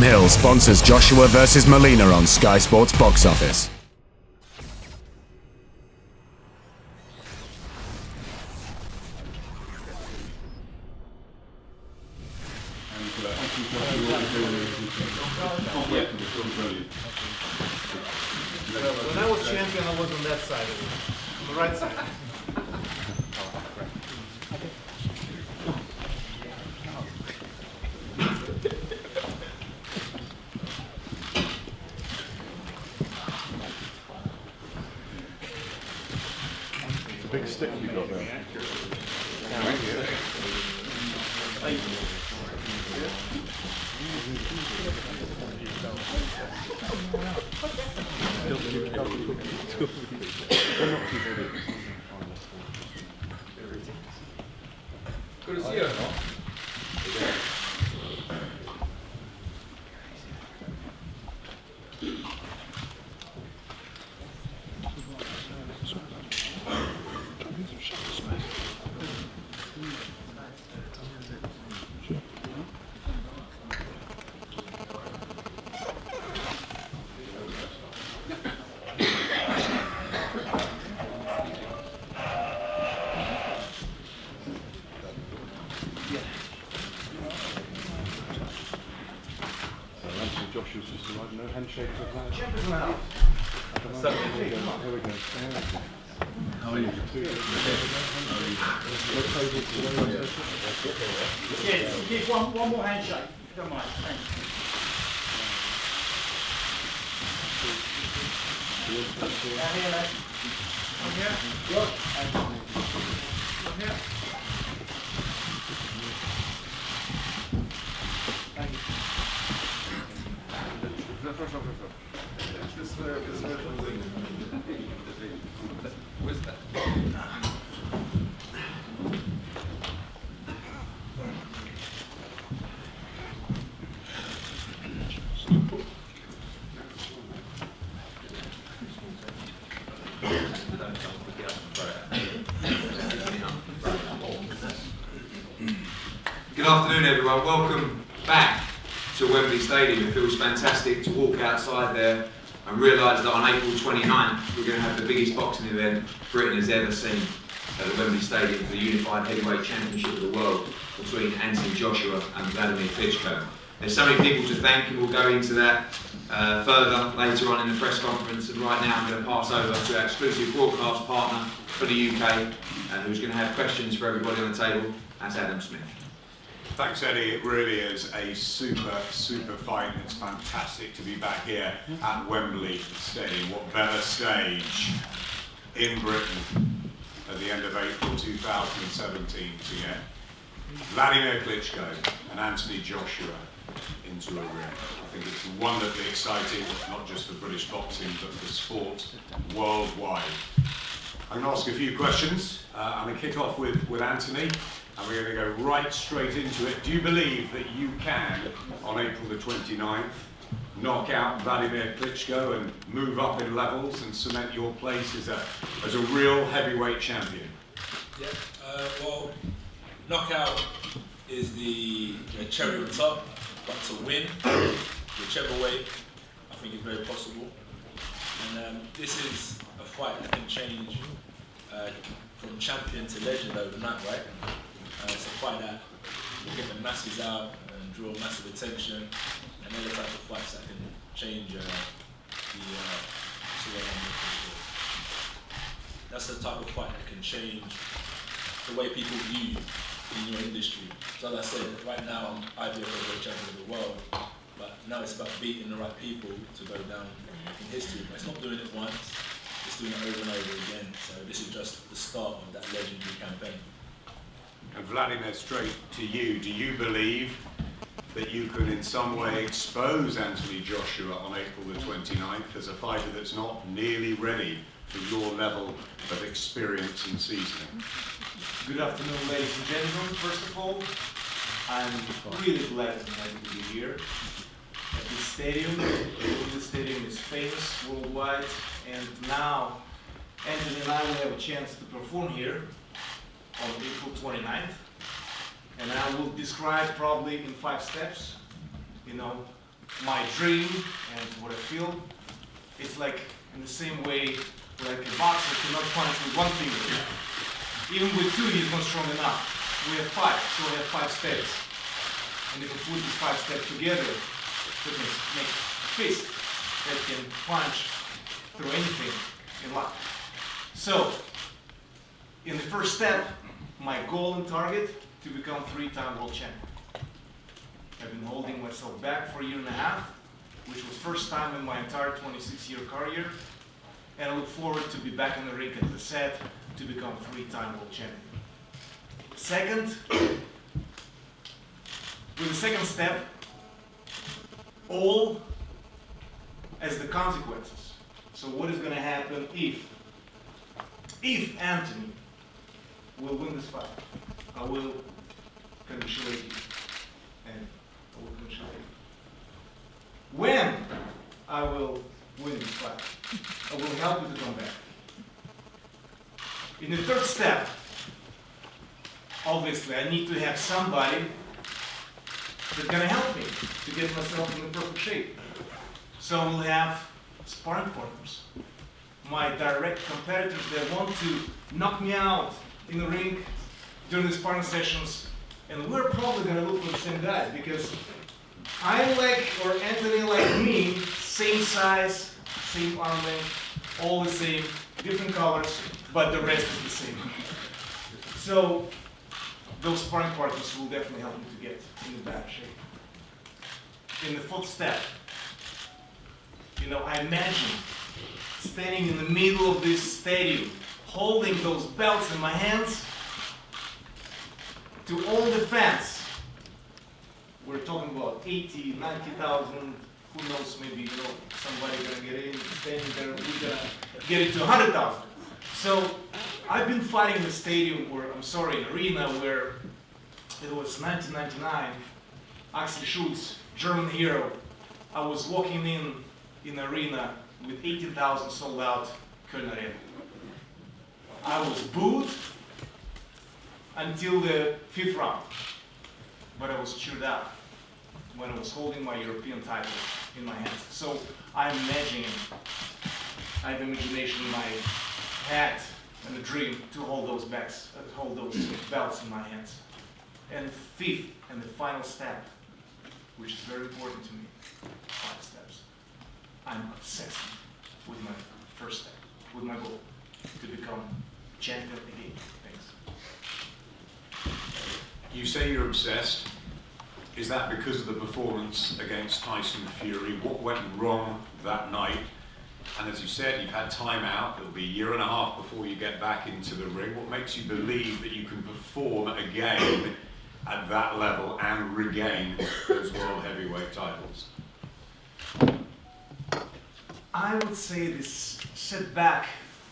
Hill sponsors Joshua vs Molina on Sky Sports Box Office. When I was champion, I was on that side of it, on the right side. It's a big stick you got there. Good to see you. Joshua's just arrived, no handshake with that. Champions now. Here we go. How are you? Keep one more handshake, if you don't mind. Thanks. Down here, lad. Come here. Good. Come here. Thank you. Good afternoon, everyone. Welcome back to Wembley Stadium. It feels fantastic to walk outside there and realise that on April 29th we're going to have the biggest boxing event Britain has ever seen at the Wembley Stadium for the Unified Heavyweight Championship of the World between Anthony Joshua and Vladimir Klitschko. There's so many people to thank, and we'll go into that further later on in the press conference. And right now I'm going to pass over to our exclusive broadcast partner for the UK, who's going to have questions for everybody on the table. That's Adam Smith. Thanks, Eddie. It really is a super fight. It's fantastic to be back here at Wembley Stadium. What better stage in Britain at the end of April 2017 to get Vladimir Klitschko and Anthony Joshua into a ring. I think it's wonderfully exciting, not just for British boxing, but for sport worldwide. I'm going to ask a few questions. I'm going to kick off with Anthony. And we're going to go right straight into it. Do you believe that you can, on April the 29th, knock out Vladimir Klitschko and move up in levels and cement your place as a real heavyweight champion? Yeah, well, knockout is the cherry on top, but to win, whichever way, I think is very possible. And this is a fight that can change from champion to legend overnight, right? It's a fight that will get the masses out and draw massive attention, and they're the type of fights that can change the that's the type of fight that can change the way people view you in your industry. So as I said, right now I'm IBF heavyweight champion of the world, but now it's about beating the right people to go down in history. But it's not doing it once, it's doing it over and over again. So this is just the start of that legendary campaign. And Vladimir, straight to you, do you believe that you can in some way expose Anthony Joshua on April the 29th as a fighter that's not nearly ready for your level of experience and seasoning? Good afternoon, ladies and gentlemen. First of all, I'm really glad and happy to be here at this stadium. This stadium is famous worldwide, and now Anthony and I will have a chance to perform here on April 29th, and I will describe probably in 5 steps, my dream and what I feel. It's like in the same way like a boxer cannot punch with one finger. Even with two, he's not strong enough. We have five, so we have 5 steps. And if we put these 5 steps together, that makes a fist that can punch through anything in life. So, in the first step, my goal and target to become 3-time world champion. I've been holding myself back for a year and a half, which was first time in my entire 26-year career, and I look forward to be back in the ring at the set to become 3-time world champion. Second, with the second step, all as the consequences. So what is going to happen if Anthony will win this fight? I will congratulate you, and I will congratulate you. When I will win this fight, I will help you to come back. In the third step, obviously I need to have somebody that's going to help me to get myself in the perfect shape. So I will have sparring partners, my direct competitors that want to knock me out in the ring during the sparring sessions, and we're probably going to look for the same guy because I'm like, or Anthony like me, same size, same arm length, all the same, different colors, but the rest is the same. So those sparring partners will definitely help me to get in the bad shape. In the fourth step, I imagine standing in the middle of this stadium, holding those belts in my hands to all the fans. We're talking about 80, 90,000, who knows, maybe somebody gonna get in, standing there, we're gonna get it to 100,000. So I've been fighting in the stadium, an arena where it was 1999, Axel Schulz, German hero. I was walking in an arena with 18,000 sold out Köln Arena. I was booed until the 5th round, but I was cheered up when I was holding my European title in my hands. So I'm imagining, I have imagination in my head and a dream to hold those belts in my hands. And fifth and the final step, which is very important to me, 5 steps. I'm obsessed with my first step, with my goal to become champion again. Thanks. You say you're obsessed. Is that because of the performance against Tyson Fury? What went wrong that night? And as you said, you've had time out. It'll be a year and a half before you get back into the ring. What makes you believe that you can perform again at that level and regain those world heavyweight titles? I would say this setback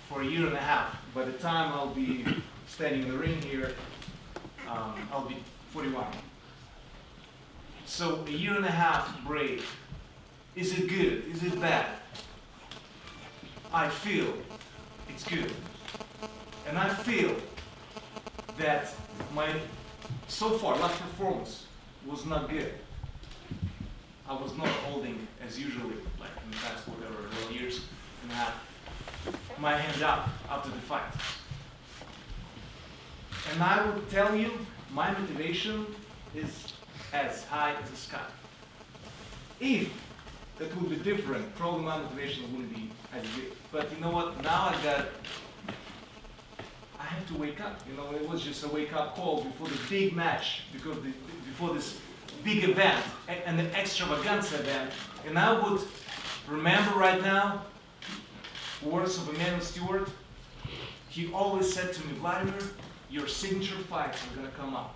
for a year and a half. By the time I'll be standing in the ring here, I'll be 41. So a year and a half break, is it good? Is it bad? I feel it's good. And I feel that my so far last performance was not good. I was not holding as usually, like in the past years and a half, my hand up after the fight. And I will tell you, my motivation is as high as the sky. If that would be different, probably my motivation wouldn't be as big. But you know what? Now I have to wake up. It was just a wake-up call before the big match, because before this big event and the extravaganza event. And I would remember right now words of Emmanuel Stewart. He always said to me, Vladimir, your signature fights are going to come up.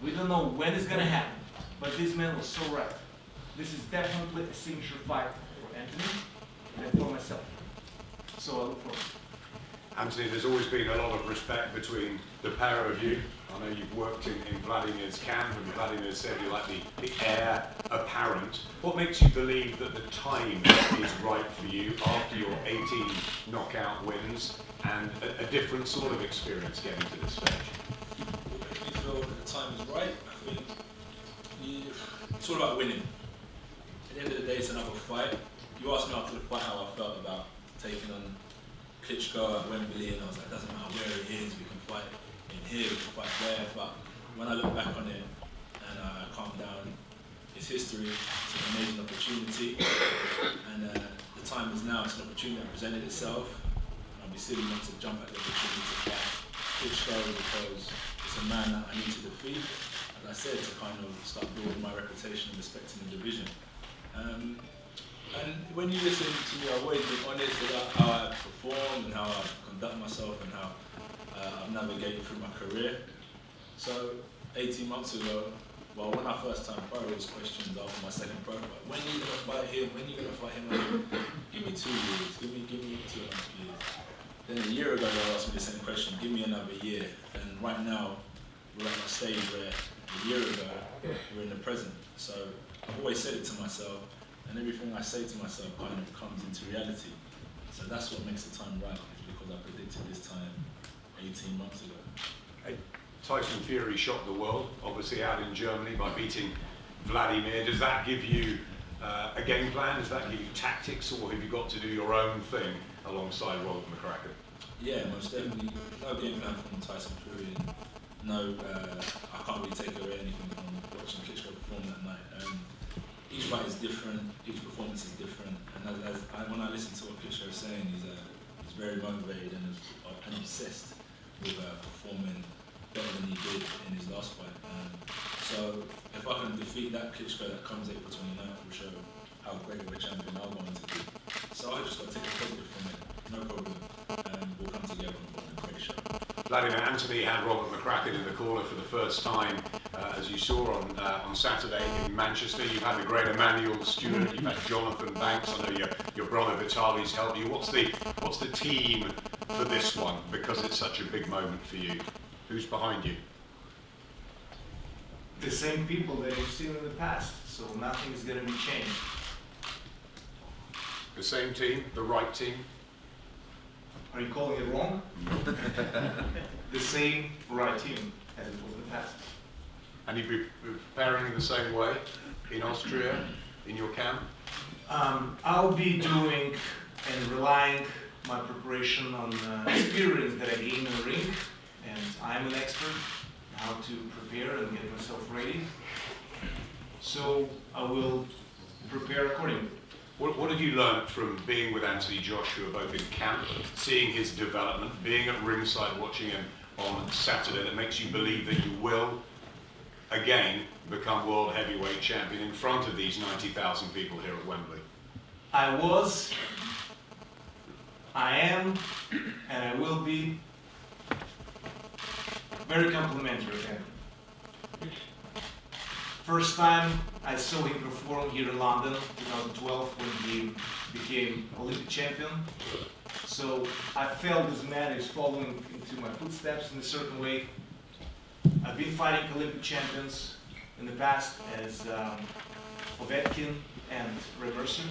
We don't know when it's going to happen, but this man was so right. This is definitely a signature fight for Anthony and for myself. So I look forward. Anthony, there's always been a lot of respect between the pair of you. I know you've worked in Vladimir's camp, and Vladimir said you like the heir apparent. What makes you believe that the time is right for you after your 18 knockout wins and a different sort of experience getting to this stage? What makes me feel that the time is right? I think it's all about winning. the end of the day, it's another fight. You asked me after the fight how I felt about taking on Klitschko at Wembley, and I was like, doesn't matter where it is, we can fight in here, we can fight there. But when I look back on it and I calm down, it's history, it's an amazing opportunity, and the time is now. It's an opportunity that presented itself. I'd be silly not to jump at the opportunity to fight Klitschko because it's a man that I need to defeat, as I said, to kind of start building my reputation and respect in the division. And when you listen to me, I've always been honest about how I perform and how I conduct myself and how I've navigated through my career. So 18 months ago, well, when I first time fired, there was questions after my second pro fight. When are you going to fight him? When are you going to fight him? Give me 2 years. Give me 2.5 years. Then a year ago, they asked me the same question. Give me another year. And right now, we're at a stage where a year ago, we're in the present. So I've always said it to myself, and everything I say to myself kind of comes into reality. So that's what makes the time right, is because I predicted this time 18 months ago. Hey, Tyson Fury shocked the world, obviously out in Germany by beating Vladimir. Does that give you a game plan? Does that give you tactics, or have you got to do your own thing alongside Robert McCracken? Yeah, most definitely. No game plan from Tyson Fury. And no, I can't really take away anything from watching Klitschko perform that night. Each fight is different, each performance is different, and when I listen to what Klitschko is saying, he's very motivated and obsessed with performing better than he did in his last fight. So if I can defeat that Klitschko that comes April 29th, will show how great of a champion I'm going to be. So I just got to take the positive from it, no problem, and we'll come together and put on a great show. Vladimir, Anthony had Robert McCracken in the corner for the first time, as you saw on Saturday in Manchester. You've had the great Emmanuel Stewart, you've had Jonathan Banks. I know your brother Vitaly's helped you. What's the team for this one? Because it's such a big moment for you. Who's behind you? The same people that you've seen in the past, so nothing is going to be changed. The same team, the right team? Are you calling it wrong? The same right team as it was in the past. And you'll be preparing in the same way in Austria, in your camp? I'll be doing and relying my preparation on experience that I gained in the ring, and I'm an expert in how to prepare and get myself ready. So I will prepare accordingly. What have you learned from being with Anthony Joshua, both in camp, seeing his development, being at ringside watching him on Saturday, that makes you believe that you will again become world heavyweight champion in front of these 90,000 people here at Wembley? I was, I am, and I will be very complimentary of him. First time I saw him perform here in London, 2012, when he became Olympic champion. So I felt this man is following into my footsteps in a certain way. I've been fighting Olympic champions in the past as Povetkin and Ray Mercer.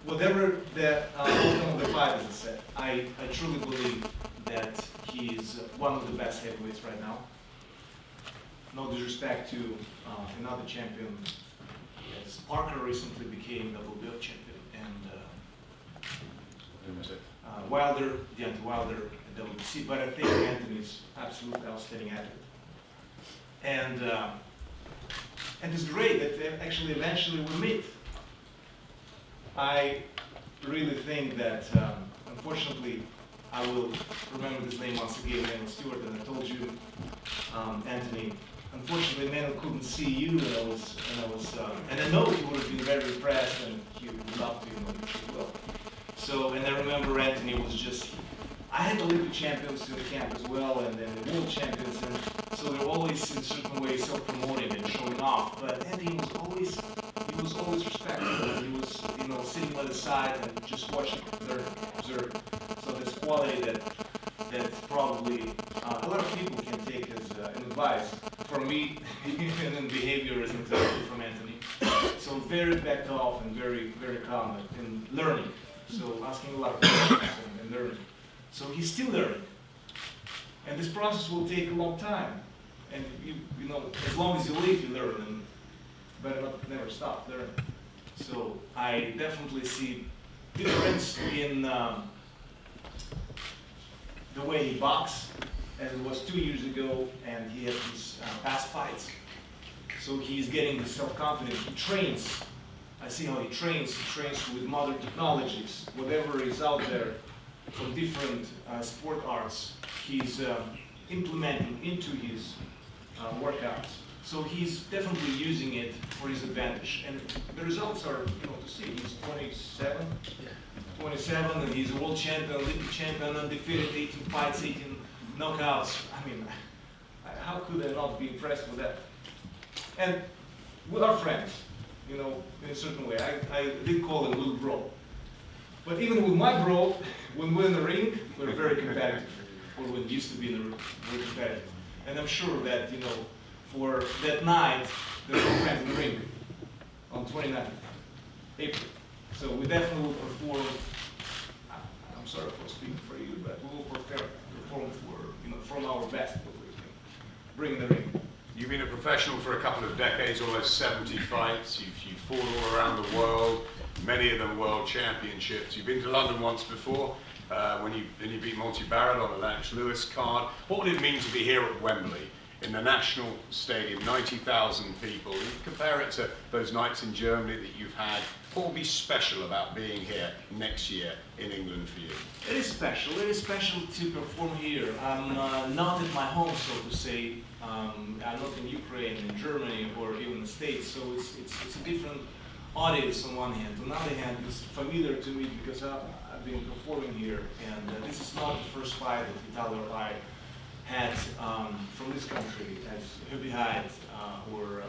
Whatever the outcome of the fight, as I said, I truly believe that he is one of the best heavyweights right now. No disrespect to another champion, as Parker recently became WBO champion, and Wilder, Deontay Wilder at WBC, but I think Anthony's absolutely outstanding athlete. And it's great that actually eventually we meet. I really think that, unfortunately, I will remember this name once again, Emmanuel Stewart, and I told you, Anthony, unfortunately, Emmanuel couldn't see you, and I know he would have been very impressed, and he would love to, as well. So, and I remember Anthony was just, I had Olympic champions in the camp as well, and then the world champions, and so they're always in a certain way self-promoting and showing off. But Anthony was always respectful. He was, sitting by the side and just watching, observe. So this quality that probably a lot of people can take as an advice. For me, and in behavior is exactly from Anthony. So very backed off and very, very calm and learning. So asking a lot of questions and learning. So he's still learning. And this process will take a long time. And you know, as long as you live, you learn, and better not never stop learning. So I definitely see difference in the way he boxes as it was 2 years ago, and he has these past fights. So he's getting the self-confidence. He trains. I see how he trains. He trains with modern technologies. Whatever is out there from different sport arts, he's implementing into his workouts. So he's definitely using it for his advantage. And the results are, you know, to see. He's 27, and he's a world champion, Olympic champion, undefeated, 18 fights, 18 knockouts. I mean, how could I not be impressed with that? And with our friends, you know, in a certain way. I did call him little bro. But even with my bro, when we're in the ring, we're very competitive. Or when we used to be in the ring, we're competitive. And I'm sure that, you know, for that night, there's no friends in the ring on 29th April. So we definitely will perform. I'm sorry for speaking for you, but we will perform for, you know, from our best what we can bring in the ring. You've been a professional for a couple of decades, almost 70 fights. You've fought all around the world, many of them world championships. You've been to London once before, when you beat Monty Barrett on a Lennox Lewis card. What would it mean to be here at Wembley, in the National Stadium, 90,000 people? You compare it to those nights in Germany that you've had. What will be special about being here next year in England for you? It is special. It is special to perform here. I'm not at my home, so to say. I'm not in Ukraine, in Germany, or even the States. So it's a different audience on one hand. On the other hand, it's familiar to me because I've been performing here, and this is not the first fight that Vitaly or I had from this country, as Hubby Hyde or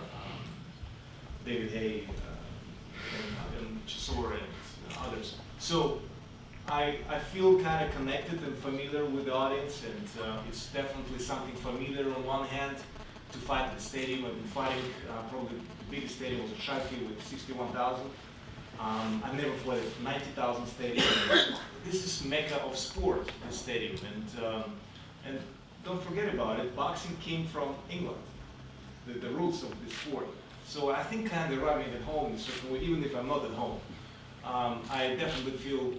David Hay and Chisora and others. So I feel kind of connected and familiar with the audience, and it's definitely something familiar on one hand to fight at the stadium. I've been fighting probably the biggest stadium was Sharky with 61,000. I've never fought at 90,000 stadium. This is mecca of sport, this stadium, and don't forget about it, boxing came from England, the roots of this sport. So I think kind of arriving at home in a certain way, even if I'm not at home. I definitely feel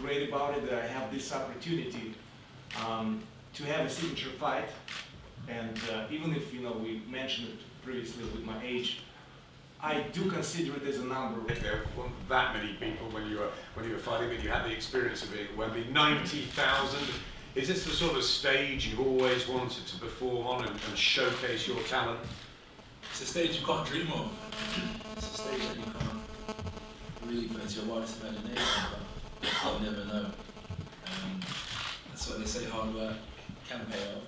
great about it, that I have this opportunity to have a signature fight. And even if, you know, we mentioned it previously with my age, I do consider it as a number. There weren't that many people when you were fighting, but you had the experience of being at Wembley. 90,000. Is this the sort of stage you've always wanted to perform on and showcase your talent? It's a stage you can't dream of. It's a stage that you can't really put into your wildest imagination, but you'll never know. That's what they say, hard work can pay off.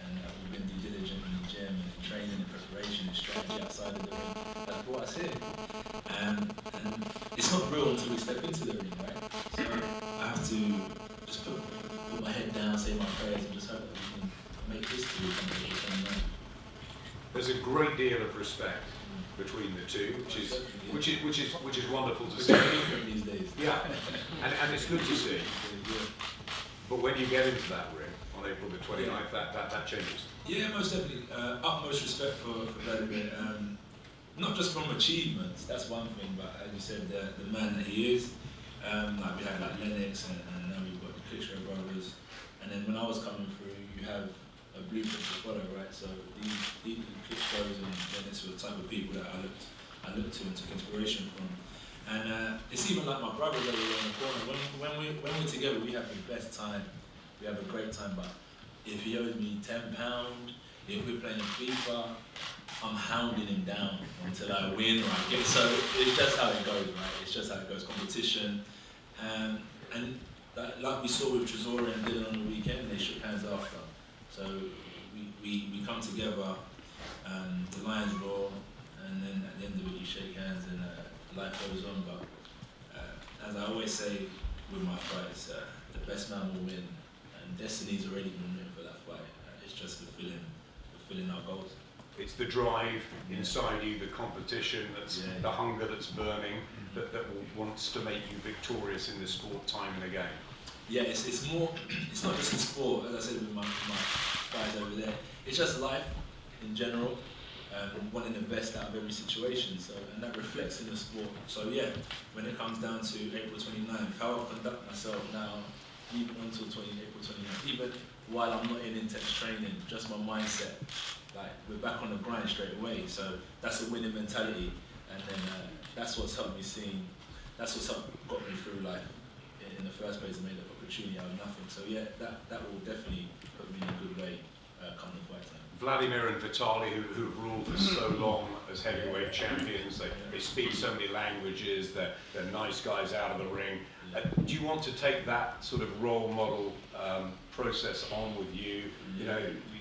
And we've been due diligent in the gym and in training and preparation and strategy outside of the ring. That's brought us here. And it's not real until we step into the ring, right? So I have to just put my head down, say my prayers, and just hope that we can make history. There's a great deal of respect between the two, which is wonderful to see. Different these days. Yeah, and it's good to see. But when you get into that ring on April the 29th, that changes. Yeah, most definitely. Utmost respect for Vladimir. Not just from achievements, that's one thing, but as you said, the man that he is. Like we had like Lennox, and now we've got the Klitschko brothers. And then when I was coming through, you have a blueprint to follow, right? So these Klitschkos and Lennox were the type of people that I looked to and took inspiration from. And it's even like my brother that we're on the corner. When we're together, we have the best time. We have a great time. But if he owes me £10, if we're playing FIFA, I'm hounding him down until I win or I get. So it's just how it goes, right? It's just how it goes. Competition, and like we saw with Chisora and Dylan on the weekend, they shook hands after. So we come together, the lions roar, and then at the end of it you shake hands and life goes on. But as I always say with my fights, the best man will win, and destiny's already been written for that fight. It's just fulfilling our goals. It's the drive inside you, the competition, the hunger that's burning, that wants to make you victorious in the sport time and again. Yeah, it's more, it's not just in sport, as I said with my guys over there. It's just life. in general, wanting the best out of every situation, so, and that reflects in the sport. So yeah, when it comes down to April 29th, how I conduct myself now, even until April 29th, even while I'm not in intense training, just my mindset, like we're back on the grind straight away. So that's a winning mentality, and then that's what's helped me that's what's got me through life in the first place and made that opportunity out of nothing. So yeah, that will definitely put me in a good way come the fight time. Vladimir and Vitaly, who've ruled for so long as heavyweight champions, they speak so many languages, they're nice guys out of the ring. Do you want to take that sort of role model process on with you? You know,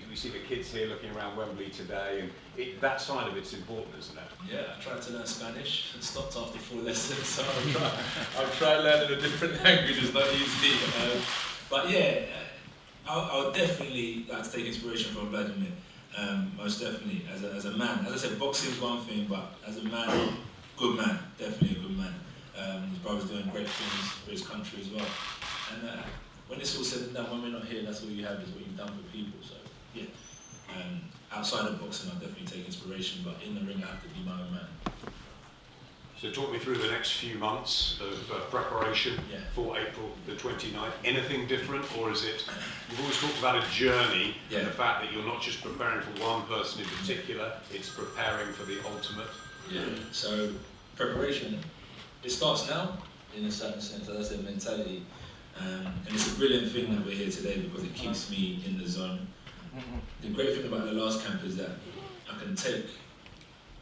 we see the kids here looking around Wembley today, and that side of it's important, isn't it? Yeah, I tried to learn Spanish and stopped after 4 lessons, so I'll try learning a different language, it's not easy. But yeah, I'll definitely like to take inspiration from Vladimir, most definitely, as a man. As I said, boxing is one thing, but as a man, good man, definitely a good man. His brother's doing great things for his country as well. And when it's all said and done, when we're not here, that's all you have is what you've done for people. So yeah, outside of boxing, I'll definitely take inspiration, but in the ring, I have to be my own man. So talk me through the next few months of preparation for April the 29th. Anything different, or is it, you've always talked about a journey, and the fact that you're not just preparing for one person in particular, it's preparing for the ultimate. Yeah, so preparation, it starts now, in a certain sense, as I said, mentality. And it's a brilliant thing that we're here today because it keeps me in the zone. The great thing about the last camp is that I can take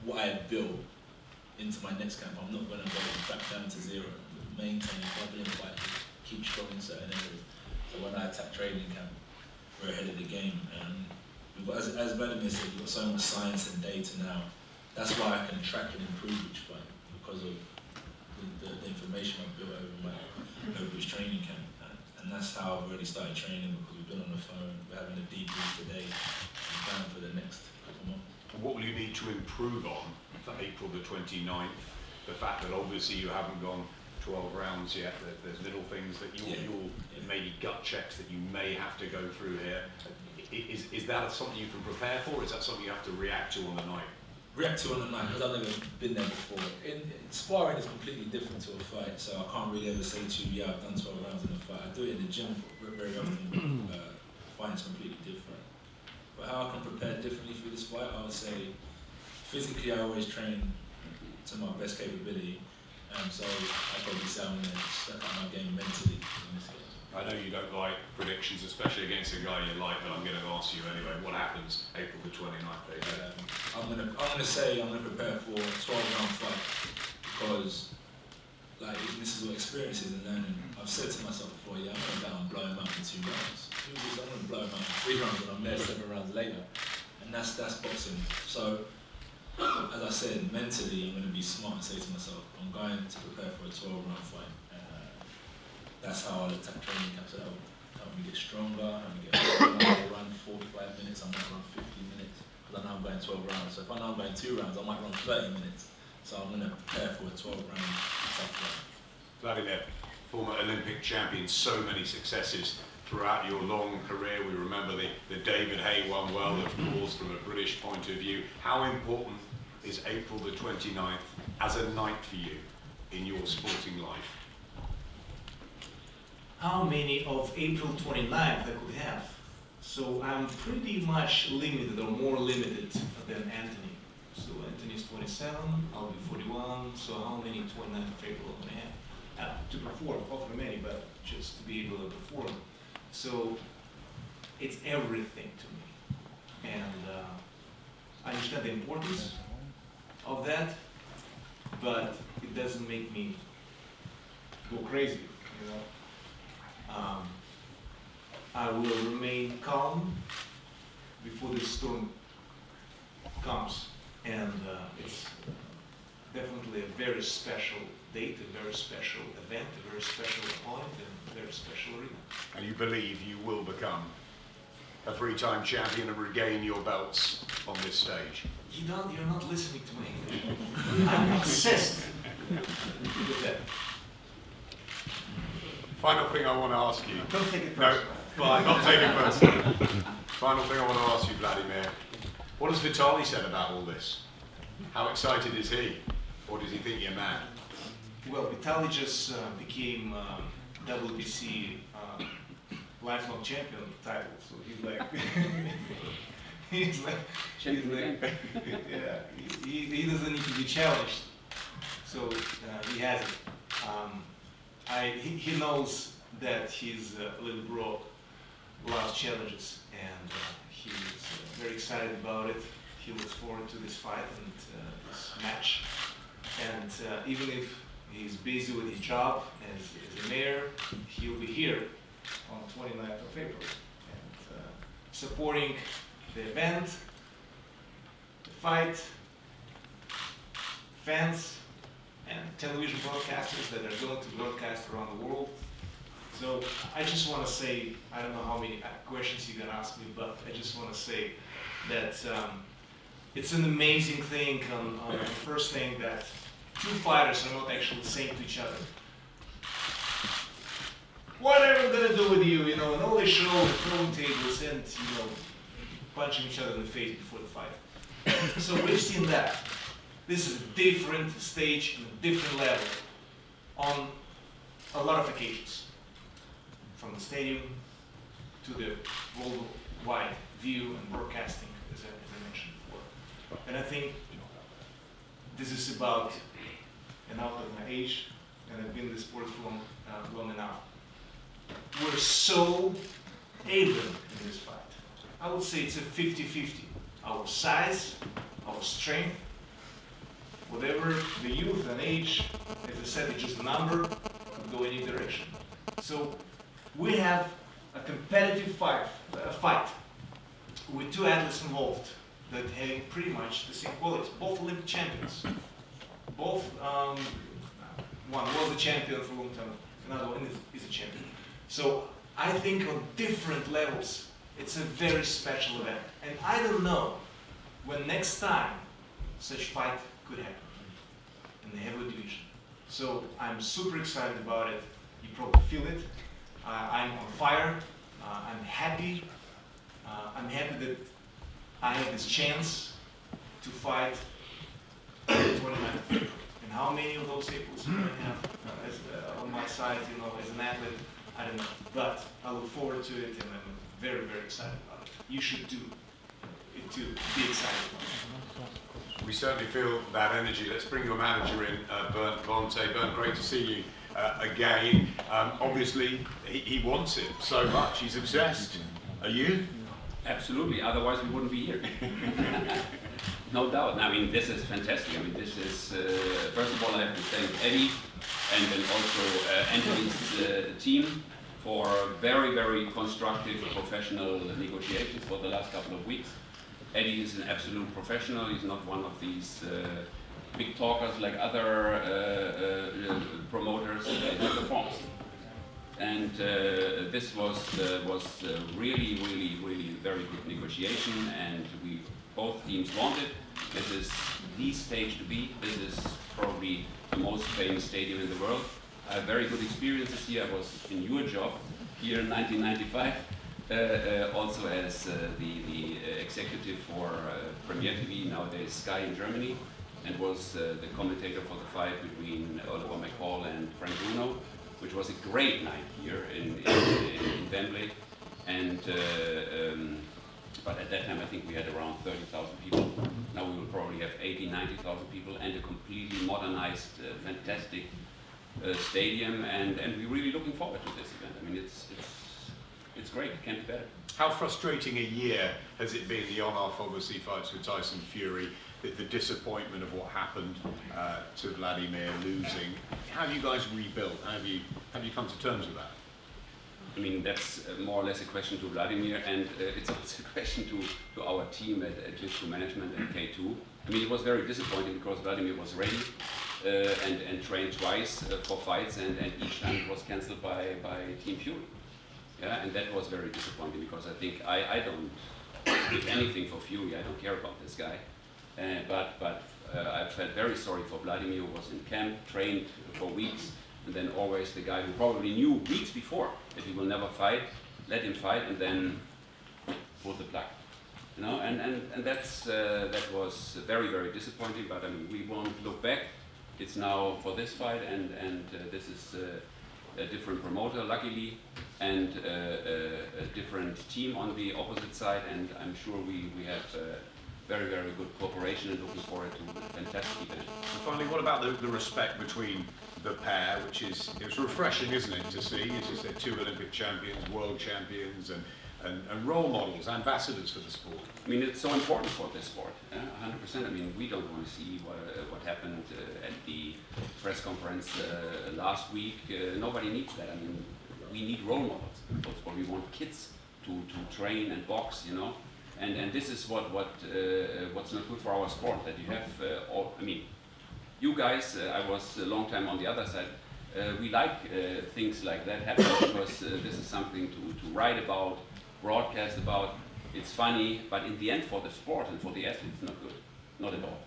what I built into my next camp. I'm not going to go back down to zero. Maintain, bubbling, fight, keep strong in certain areas. So when I attack training camp, we're ahead of the game. And we've got, as Vladimir said, we've got so much science and data now. That's why I can track and improve each fight, because of the information I've built over each training camp. And that's how I've already started training, because we've been on the phone, we're having a debrief today, and plan for the next couple months. What will you need to improve on for April the 29th? The fact that obviously you haven't gone 12 rounds yet, that there's little things that you'll maybe gut checks that you may have to go through here. Is that something you can prepare for, or is that something you have to react to on the night? React to on the night, because I've never been there before. Sparring is completely different to a fight, so I can't really ever say to you, yeah, I've done 12 rounds in a fight. I do it in the gym very often. Fighting is completely different. But how I can prepare differently for this fight, I would say, physically I always train to my best capability, so I'd probably say I'm going to step up my game mentally. I know you don't like predictions, especially against a guy you like, but I'm going to ask you anyway. What happens April the 29th, David? I'm gonna say I'm gonna prepare for a 12-round fight, because like this is what experience is and learning. I've said to myself before, yeah, I'm gonna go and blow him up in 2 rounds. I'm gonna blow him up in 3 rounds when I'm there 7 rounds later, and that's boxing. So as I said, mentally I'm gonna be smart and say to myself, I'm going to prepare for a 12-round fight. That's how I'll attack training camps. That'll help me get stronger, help me get stronger. I might run 45 minutes, I might run 50 minutes, because I know I'm going 12 rounds. So if I know I'm going 2 rounds, I might run 30 minutes. So I'm going to prepare for a 12-round tough fight. Vladimir, former Olympic champion, so many successes throughout your long career. We remember the David Hay one well, of course, from a British point of view. How important is April the 29th as a night for you in your sporting life? How many of April 29th I could have? So I'm pretty much limited, or more limited than Anthony. So Anthony's 27, I'll be 41, so how many 29th of April am I going to have? To perform, hopefully many, but just to be able to perform. So it's everything to me. And I understand the importance of that, but it doesn't make me go crazy, you know. I will remain calm before the storm comes, and it's definitely a very special date, a very special event, a very special opponent, and a very special arena. And you believe you will become a 3-time champion and regain your belts on this stage? You're not listening to me. I'm obsessed with that. Final thing I want to ask you. Don't take it No, personal. fine, not taking it personally. Final thing I want to ask you, Vladimir. What has Vitaly said about all this? How excited is he? Or does he think you're mad? Well, Vitaly just became WBC lifelong champion title, so he's like, yeah, he doesn't need to be challenged, so he has it. He knows that his little bro loves challenges, and he's very excited about it. He looks forward to this fight and this match, and even if he's busy with his job as a mayor, he'll be here on 29th of April and supporting the event, the fight, fans, and television broadcasters that are going to broadcast around the world. So I just want to say, I don't know how many questions you're going to ask me, but I just want to say that it's an amazing thing on the first thing that two fighters are not actually saying to each other, what am I gonna do with you, you know, and all they show the throwing tables and, you know, punching each other in the face before the fight. So we've seen that. This is a different stage and a different level on a lot of occasions. From the stadium to the worldwide view and broadcasting, as I mentioned before. And I think this is about enough of my age, and I've been in the sport for long enough. We're so even in this fight. I would say it's a 50-50. Our size, our strength, whatever the youth and age, as I said, it's just a number, could go any direction. So we have a competitive fight with two athletes involved that have pretty much the same qualities, both Olympic champions. Both, one was a champion for a long time, another one is a champion. So I think on different levels, it's a very special event. And I don't know when next time such fight could happen in the heavyweight division. So I'm super excited about it. You probably feel it. I'm on fire. I'm happy. I'm happy that I have this chance to fight on the 29th of April. And how many of those Aprils I'm going to have on my side, you know, as an athlete, I don't know. But I look forward to it, and I'm very, very excited about it. You should do it to be excited about it. We certainly feel that energy. Let's bring your manager in, Bernd Bonte. Bernd, great to see you again. Obviously, he wants it so much. He's obsessed. Are you? Absolutely. Otherwise, we wouldn't be here. No doubt. I mean, this is fantastic. I mean, this is, first of all, I have to thank Eddie and then also Anthony's team for very, very constructive professional negotiations for the last couple of weeks. Eddie is an absolute professional. He's not one of these big talkers like other promoters. He performs. And this was really, really, really very good negotiation, and we both teams wanted. This is the stage to be. This is probably the most famous stadium in the world. I have very good experiences here. I was in your job here in 1995, also as the executive for Premier TV, nowadays Sky in Germany, and was the commentator for the fight between Oliver McCall and Frank Bruno, which was a great night here in Wembley. And but at that time I think we had around 30,000 people. Now we will probably have 90,000 people, and a completely modernized, fantastic stadium, and we're really looking forward to this event. I mean, it's great. It can't be better. How frustrating a year has it been, the on-off obviously fights with Tyson Fury, the disappointment of what happened to Vladimir losing? How have you guys rebuilt? How have you come to terms with that? I mean, that's more or less a question to Vladimir, and it's also a question to our team at Klitschko Management and K2. I mean, it was very disappointing because Vladimir was ready and trained twice for fights, and each time it was cancelled by Team Fury. Yeah, and that was very disappointing because I think I don't give anything for Fury. I don't care about this guy. But I felt very sorry for Vladimir, who was in camp, trained for weeks, and then always the guy who probably knew weeks before that he will never fight, let him fight, and then pull the plug. You know, and that was very, very disappointing. But I mean, we won't look back. It's now for this fight, and this is a different promoter, luckily, and a different team on the opposite side. And I'm sure we have very, very good cooperation, and looking forward to a fantastic event. And finally, what about the respect between the pair, which is it's refreshing, isn't it, to see? As you said, 2 Olympic champions, world champions, and role models, ambassadors for the sport. I mean, it's so important for this sport, 100%. I mean, we don't want to see what happened at the press conference last week. Nobody needs that. I mean, we need role models. That's what we want kids to train and box, you know. And this is what's not good for our sport, that you have I mean, you guys, I was a long time on the other side, we like things like that happening because this is something to write about, broadcast about. It's funny, but in the end, for the sport and for the athletes, it's not good, not at all.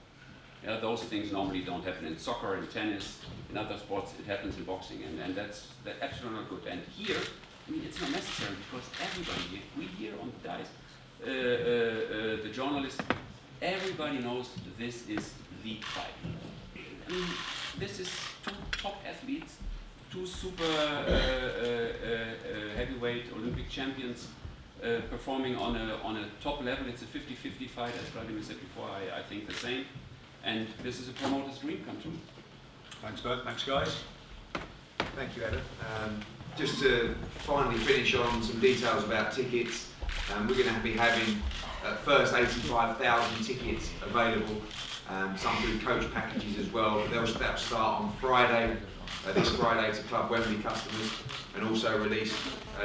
Yeah, those things normally don't happen in soccer, in tennis, in other sports. It happens in boxing, and that's absolutely not good. And here, I mean, it's not necessary because everybody, we here on the dice, the journalists, everybody knows this is the fight. I mean, this is 2 top athletes, 2 super heavyweight Olympic champions performing on a top level. It's a 50-50 fight, as Vladimir said before. I think the same. And this is a promoter's dream come true. Thanks, Bert. Thanks, guys. Thank you, Adam. Just to finally finish on some details about tickets, we're going to be having first 85,000 tickets available, some through coach packages as well. They'll start on Friday, this Friday, to Club Wembley customers, and also released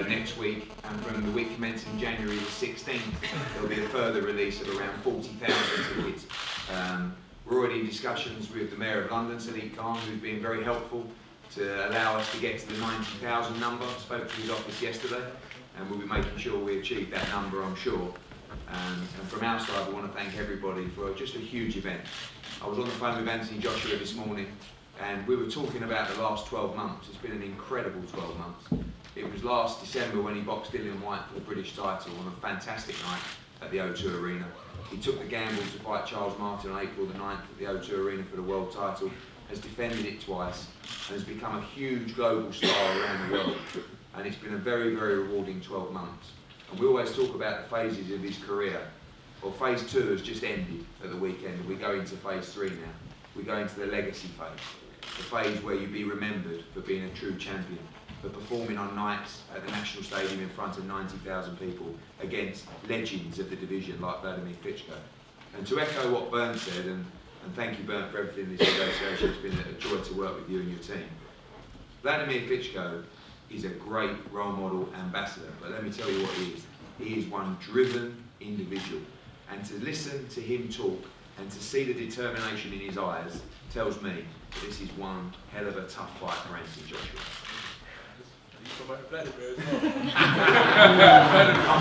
next week. And from the week commencing January the 16th, there'll be a further release of around 40,000 tickets. We're already in discussions with the Mayor of London, Sadiq Khan, who's been very helpful to allow us to get to the 90,000 number. I spoke to his office yesterday, and we'll be making sure we achieve that number, I'm sure. And from our side, we want to thank everybody for just a huge event. I was on the phone with Anthony Joshua this morning, and we were talking about the last 12 months. It's been an incredible 12 months. It was last December when he boxed Dillian Whyte for the British title on a fantastic night at the O2 Arena. He took the gamble to fight Charles Martin on April the 9th at the O2 Arena for the world title, has defended it twice, and has become a huge global star around the world. And it's been a very, very rewarding 12 months. And we always talk about the phases of his career. Well, phase 2 has just ended at the weekend, and we go into phase 3 now. We go into the legacy phase, the phase where you be remembered for being a true champion, for performing on nights at the National Stadium in front of 90,000 people against legends of the division like Vladimir Klitschko. And to echo what Bernd said, and thank you, Bernd, for everything in this negotiation. It's been a joy to work with you and your team. Vladimir Klitschko is a great role model ambassador, but let me tell you what he is. He is one driven individual. And to listen to him talk and to see the determination in his eyes tells me that this is one hell of a tough fight for Anthony Joshua. I'm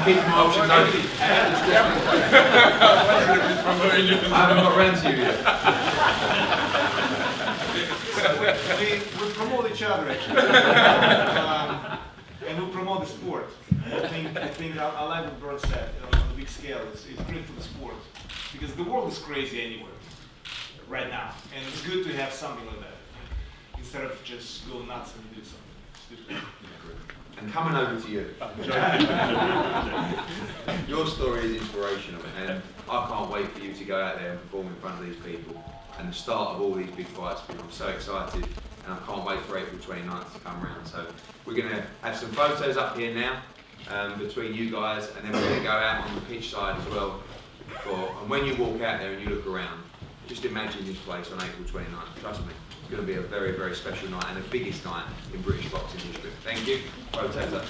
keeping my options open. I haven't got around to you yet. We promote each other actually, and we promote the sport. I think I like what Bert said, on a big scale. It's great for the sport because the world is crazy anywhere right now, and it's good to have something like that instead of just go nuts and do something stupid. And coming over to you, your story is inspirational, and I can't wait for you to go out there and perform in front of these people and the start of all these big fights. I'm so excited, and I can't wait for April 29th to come around. So we're going to have some photos up here now between you guys, and then we're going to go out on the pitch side as well. And when you walk out there and you look around, just imagine this place on April 29th. Trust me. It's going to be a very, very special night and the biggest night in British boxing history. Thank you. Photos up.